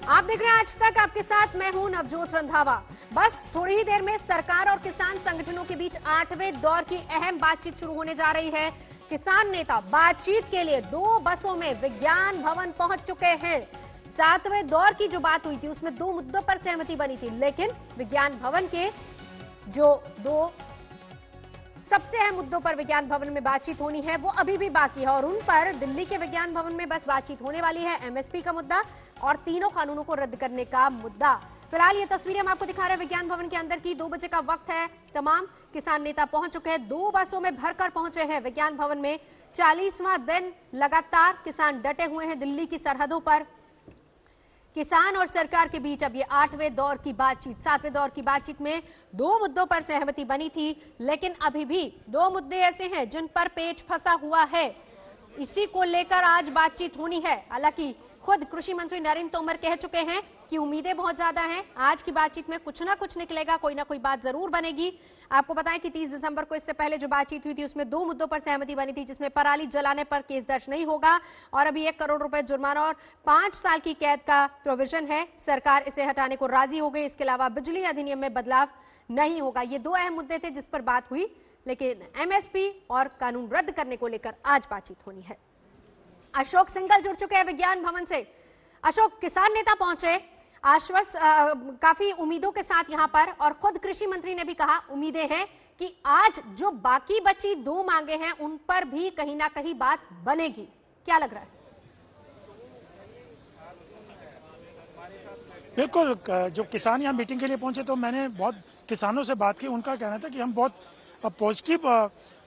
आप देख रहे हैं आज तक, आपके साथ मैं हूं नवजोत रंधावा। बस थोड़ी ही देर में सरकार और किसान संगठनों के बीच 8वें दौर की अहम बातचीत शुरू होने जा रही है। किसान नेता बातचीत के लिए 2 बसों में विज्ञान भवन पहुंच चुके हैं। 7वें दौर की जो बात हुई थी उसमें 2 मुद्दों पर सहमति बनी थी, लेकिन विज्ञान भवन के जो 2 सबसे अहम मुद्दों पर विज्ञान भवन में बातचीत होनी है वो अभी भी बाकी है और उन पर दिल्ली के विज्ञान भवन में बस बातचीत होने वाली है। एमएसपी का मुद्दा और तीनों कानूनों को रद्द करने का मुद्दा। फिलहाल ये तस्वीरें हम आपको दिखा रहे हैं विज्ञान भवन के अंदर की। 2 बजे का वक्त है, तमाम किसान नेता पहुंच चुके हैं, 2 बसों में भरकर पहुंचे हैं विज्ञान भवन में। 40वां दिन लगातार किसान डटे हुए हैं दिल्ली की सरहदों पर। किसान और सरकार के बीच अब ये 8वें दौर की बातचीत, 7वें दौर की बातचीत में 2 मुद्दों पर सहमति बनी थी, लेकिन अभी भी 2 मुद्दे ऐसे हैं जिन पर पेच फंसा हुआ है। इसी को लेकर आज बातचीत होनी है। हालांकि खुद कृषि मंत्री नरेंद्र तोमर कह चुके हैं कि उम्मीदें बहुत ज्यादा हैं, आज की बातचीत में कुछ ना कुछ निकलेगा, कोई ना कोई बात जरूर बनेगी। आपको बताएं कि 30 दिसंबर को इससे पहले जो बातचीत हुई थी उसमें 2 मुद्दों पर सहमति बनी थी, जिसमें पराली जलाने पर केस दर्ज नहीं होगा और अभी 1 करोड़ रुपए जुर्माना और 5 साल की कैद का प्रोविजन है। सरकार इसे हटाने को राजी हो गई। इसके अलावा बिजली अधिनियम में बदलाव नहीं होगा। ये 2 अहम मुद्दे थे जिस पर बात हुई, लेकिन एमएसपी और कानून रद्द करने को लेकर आज बातचीत होनी है। अशोक सिंघल जुड़ चुके हैं विज्ञान भवन से। अशोक, किसान नेता पहुंचे काफी उम्मीदों के साथ यहां पर, और खुद कृषि मंत्री ने भी कहा उम्मीदें हैं कि आज जो बाकी बची 2 मांगे हैं उन पर भी कहीं ना कहीं बात बनेगी। क्या लग रहा है? बिल्कुल, जो किसान यहाँ मीटिंग के लिए पहुंचे तो मैंने बहुत किसानों से बात की। उनका कहना था कि हम बहुत पॉजिटिव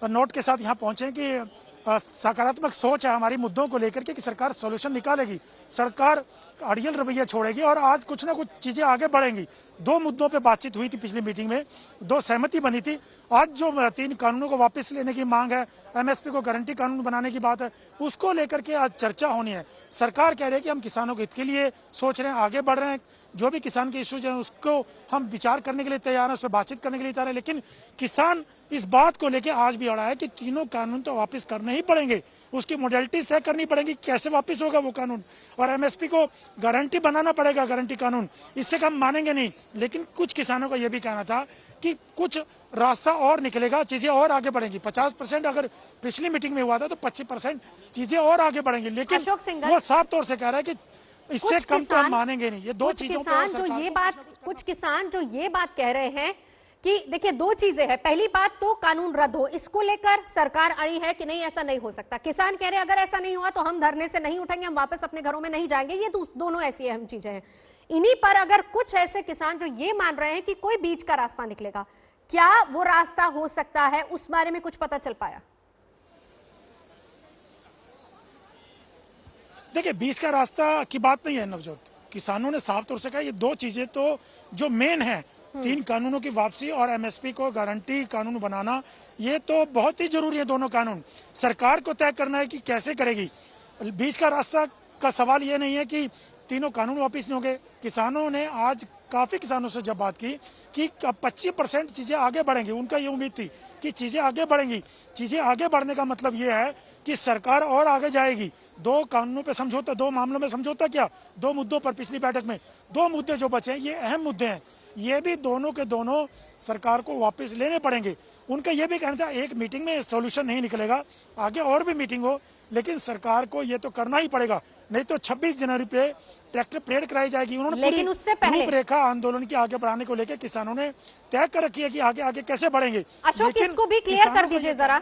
नोट के साथ यहाँ पहुंचे हैं कि सकारात्मक सोच है हमारी मुद्दों को लेकर के कि सरकार सॉल्यूशन निकालेगी, सरकार अड़ियल रवैया छोड़ेगी और आज कुछ ना कुछ चीजें आगे बढ़ेंगी। 2 मुद्दों पे बातचीत हुई थी पिछली मीटिंग में, 2 सहमति बनी थी। आज जो 3 कानूनों को वापस लेने की मांग है, एमएसपी को गारंटी कानून बनाने की बात है, उसको लेकर के आज चर्चा होनी है। सरकार कह रही है कि हम किसानों के हित के लिए सोच रहे हैं, आगे बढ़ रहे हैं, जो भी किसान के इश्यूज हैं उसको हम विचार करने के लिए तैयार हैं, उस पर बातचीत करने के लिए तैयार है। लेकिन किसान इस बात को लेकर आज भी अड़ा है कि तीनों कानून तो वापस करने ही पड़ेंगे, उसकी मोडेलिटी तय करनी पड़ेगी, कैसे वापस होगा वो कानून, और एमएसपी को गारंटी बनाना पड़ेगा, गारंटी कानून। इससे हम मानेंगे नहीं। लेकिन कुछ किसानों का यह भी कहना था कि कुछ रास्ता और निकलेगा, चीजें और आगे बढ़ेंगी। 50% अगर पिछली मीटिंग में हुआ था तो 25% चीजें और आगे बढ़ेंगी। लेकिन वो साफ तौर से कह रहा है कि इससे कम तो हम मानेंगे नहीं। ये 2 चीजों कुछ किसान जो ये बात कह रहे हैं कि देखिए 2 चीजें हैं। पहली बात तो कानून रद्द हो, इसको लेकर सरकार अड़ी है कि नहीं ऐसा नहीं हो सकता। किसान कह रहे हैं अगर ऐसा नहीं हुआ तो हम धरने से नहीं उठेंगे, हम वापस अपने घरों में नहीं जाएंगे। ये दोनों ऐसी अहम चीजें हैं। इन्हीं पर अगर कुछ ऐसे किसान जो ये मान रहे हैं कि कोई बीच का रास्ता निकलेगा, क्या वो रास्ता हो सकता है, उस बारे में कुछ पता चल पाया? देखिए, बीच का रास्ता की बात नहीं है नवजोत। किसानों ने साफ तौर से कहा ये 2 चीजें तो जो मेन है, 3 कानूनों की वापसी और एमएसपी को गारंटी कानून बनाना, ये तो बहुत ही जरूरी है। दोनों कानून सरकार को तय करना है कि कैसे करेगी। बीच का रास्ता का सवाल ये नहीं है कि तीनों कानून वापस नहीं होंगे। किसानों ने आज काफी किसानों से जब बात की कि 25% चीजें आगे बढ़ेंगी, उनका ये उम्मीद थी कि चीजें आगे बढ़ेंगी। चीजें आगे बढ़ने का मतलब ये है कि सरकार और आगे जाएगी। 2 कानूनों पे समझौता, 2 मामलों में समझौता किया, 2 मुद्दों पर पिछली बैठक में। 2 मुद्दे जो बचे हैं ये अहम मुद्दे हैं, ये भी दोनों के दोनों सरकार को वापस लेने पड़ेंगे। उनका ये भी कहना था एक मीटिंग में सोल्यूशन नहीं निकलेगा, आगे और भी मीटिंग हो, लेकिन सरकार को ये तो करना ही पड़ेगा, नहीं तो 26 जनवरी पे ट्रैक्टर परेड कराई जाएगी। उन्होंने लेकिन उससे पहले रूपरेखा आंदोलन की आगे बढ़ाने को लेकर किसानों ने तय कर रखी है कि आगे आगे कैसे बढ़ेंगे। अशोक, इसको भी क्लियर कर दीजिए जरा।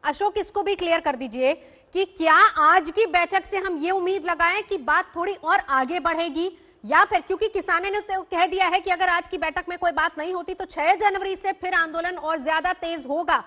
अशोक, इसको भी क्लियर कर दीजिए कि क्या आज की बैठक से हम ये उम्मीद लगाएं कि बात थोड़ी और आगे बढ़ेगी, या फिर क्योंकि किसानों ने तो कह दिया है कि अगर आज की बैठक में कोई बात नहीं होती तो 6 जनवरी से फिर आंदोलन और ज्यादा तेज होगा।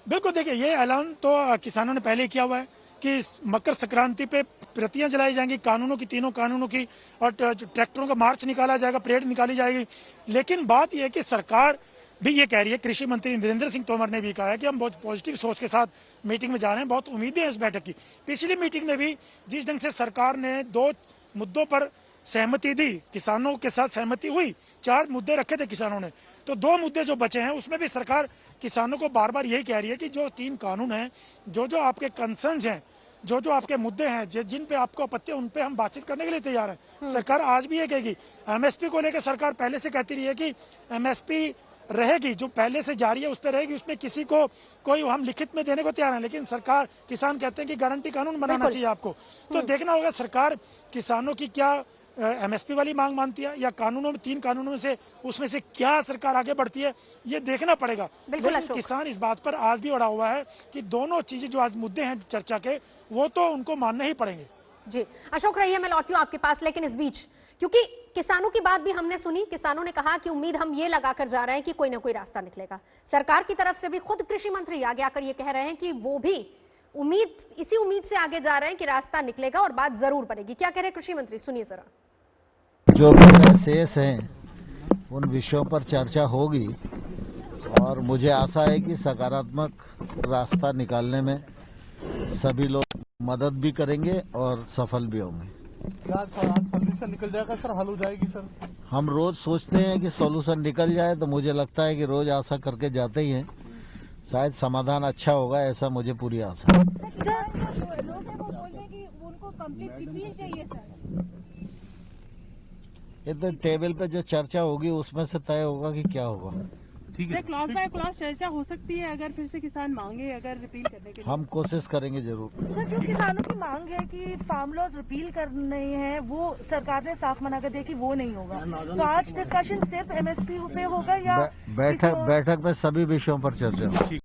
बिल्कुल, देखिए ये ऐलान तो किसानों ने पहले किया हुआ है कि मकर संक्रांति पे प्रतियां जलाई जाएंगी कानूनों की, तीनों कानूनों की, और ट्रैक्टरों का मार्च निकाला जाएगा, परेड निकाली जाएगी। लेकिन बात यह है कि सरकार भी ये कह रही है, कृषि मंत्री नरेंद्र सिंह तोमर ने भी कहा है कि हम बहुत पॉजिटिव सोच के साथ मीटिंग में जा रहे हैं, बहुत उम्मीदें हैं इस बैठक की। पिछली मीटिंग में भी जिस ढंग से सरकार ने 2 मुद्दों पर सहमति दी, किसानों के साथ सहमति हुई, 4 मुद्दे रखे थे किसानों ने, तो 2 मुद्दे जो बचे हैं उसमें भी सरकार किसानों को बार बार यही कह रही है कि जो 3 कानून हैं, जो जो आपके कंसर्न्स हैं, जो जो आपके मुद्दे हैं जिन पे आपको आपत्ति है उन पे हम बातचीत करने के लिए तैयार हैं। सरकार आज भी ये कहेगी, एमएसपी को लेकर सरकार पहले से कहती रही है कि एमएसपी रहेगी, जो पहले से जारी है उस पर रहेगी, उसमें किसी को कोई हम लिखित में देने को तैयार है। लेकिन सरकार, किसान कहते हैं कि गारंटी कानून बनाना चाहिए आपको। तो देखना होगा सरकार किसानों की क्या एमएसपी वाली मांग मानती है या कानूनों में, 3 कानूनों में से उसमें से क्या सरकार आगे बढ़ती है, ये देखना पड़ेगा। लेकिन किसान इस बात पर आज भी अड़ा हुआ है कि दोनों चीजें जो आज मुद्दे हैं चर्चा के, वो तो उनको मानने ही पड़ेंगे। जी अशोक रहिए, मैं लौटती हूं आपके पास, लेकिन इस बीच क्योंकि किसानों की बात भी हमने सुनी, किसानों ने कहा कि उम्मीद हम ये लगाकर जा रहे हैं कि कोई ना कोई रास्ता निकलेगा। सरकार की तरफ से भी खुद कृषि मंत्री आगे आकर ये कह रहे हैं कि वो भी इसी उम्मीद से आगे जा रहे हैं कि रास्ता निकलेगा और बात जरूर बनेगी। क्या कह रहे हैं कृषि मंत्री, सुनिए जरा। जो भी शेष हैं उन विषयों पर चर्चा होगी और मुझे आशा है कि सकारात्मक रास्ता निकालने में सभी लोग मदद भी करेंगे और सफल भी होंगे। क्या सॉल्यूशन निकल जाएगा सर, हल हो जाएगी सर? हम रोज सोचते हैं कि सॉल्यूशन निकल जाए, तो मुझे लगता है कि रोज आशा करके जाते ही हैं, शायद समाधान अच्छा होगा, ऐसा मुझे पूरी आशा है। ये तो टेबल पे जो चर्चा होगी उसमें से तय होगा कि क्या होगा। ठीक है, क्लॉज बाय क्लॉज चर्चा हो सकती है अगर फिर से किसान मांगे अगर रिपील करने के लिए। हम कोशिश करेंगे जरूर। सर, जो किसानों की मांग है कि फार्म लॉज रिपील करने हैं, वो सरकार ने साफ मना कर दिया कि वो नहीं होगा, तो आज डिस्कशन सिर्फ एमएसपी पे होगा या बैठक में सभी विषयों पर चर्चा होगी।